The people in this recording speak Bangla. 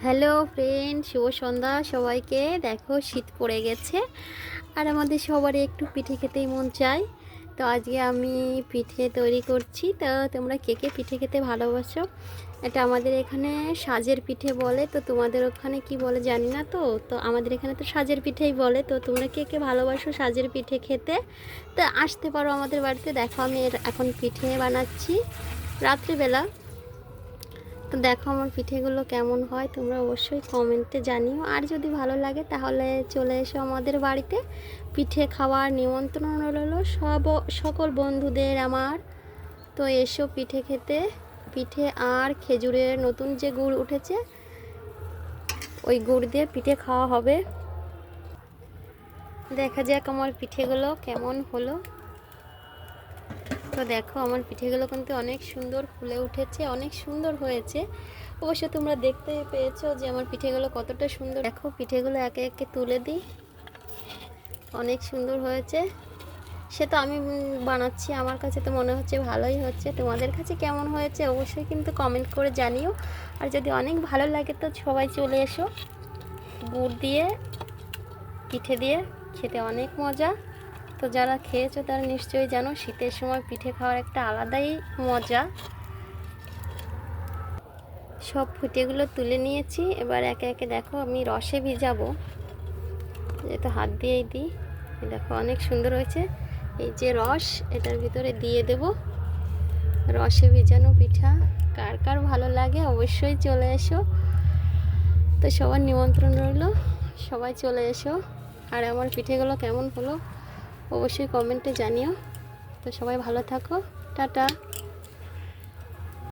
হ্যালো ফ্রেন্ড, শুভ সন্ধ্যা সবাইকে। দেখো শীত পড়ে গেছে আর আমাদের সবারই একটু পিঠে খেতেই মন চায়। তো আজকে আমি পিঠে তৈরি করছি। তো তোমরা কে কে পিঠে খেতে ভালোবাসো? এটা আমাদের এখানে সাজের পিঠে বলে, তো তোমাদের ওখানে কি বলে জানি না। তো তো আমাদের এখানে তো সাজের পিঠেই বলে। তো তোমরা কে কে ভালোবাসো সাজের পিঠে খেতে? তো আসতে পারো আমাদের বাড়িতে। দেখো আমি এখন পিঠে বানাচ্ছি রাত্রিবেলা। তো দেখো আমার পিঠেগুলো কেমন হয় তোমরা অবশ্যই কমেন্টে জানিও। আর যদি ভালো লাগে তাহলে চলে এসো আমাদের বাড়িতে। পিঠে খাওয়ার নিমন্ত্রণ রইলো সকল বন্ধুদের আমার। তো এসো পিঠে খেতে। পিঠে আর খেজুরের নতুন যে গুড় উঠেছে ওই গুড় দিয়ে পিঠে খাওয়া হবে। দেখা যাক আমার পিঠেগুলো কেমন হলো। তো দেখো আমার পিঠেগুলো কিন্তু অনেক সুন্দর ফুলে উঠেছে, অনেক সুন্দর হয়েছে। অবশ্য তোমরা দেখতে পেয়েছো যে আমার পিঠেগুলো কতটা সুন্দর। দেখো পিঠেগুলো একে একে তুলে দিই, অনেক সুন্দর হয়েছে। সে তো আমি বানাচ্ছি, আমার কাছে তো মনে হচ্ছে ভালোই হচ্ছে। তোমাদের কাছে কেমন হয়েছে অবশ্যই কিন্তু কমেন্ট করে জানিও। আর যদি অনেক ভালো লাগে তো সবাই চলে এসো। গুড় দিয়ে পিঠে দিয়ে খেতে অনেক মজা। তো যারা খেয়েছো তারা নিশ্চয়ই জানো শীতের সময় পিঠে খাওয়ার একটা আলাদাই মজা। সব পিঠেগুলো তুলে নিয়েছি, এবার একে একে দেখো আমি রসে ভিজাবো, যেহেতু হাত দিয়েই দিই। দেখো অনেক সুন্দর হয়েছে। এই যে রস এটার ভিতরে দিয়ে দেব। রসে ভিজানো পিঠা কার কার ভালো লাগে অবশ্যই চলে এসো। তো সবার নিমন্ত্রণ রইল, সবাই চলে এসো। আর আমার পিঠেগুলো কেমন হলো অবশ্যই কমেন্টে জানিও। তো সবাই ভালো থাকো, টাটা।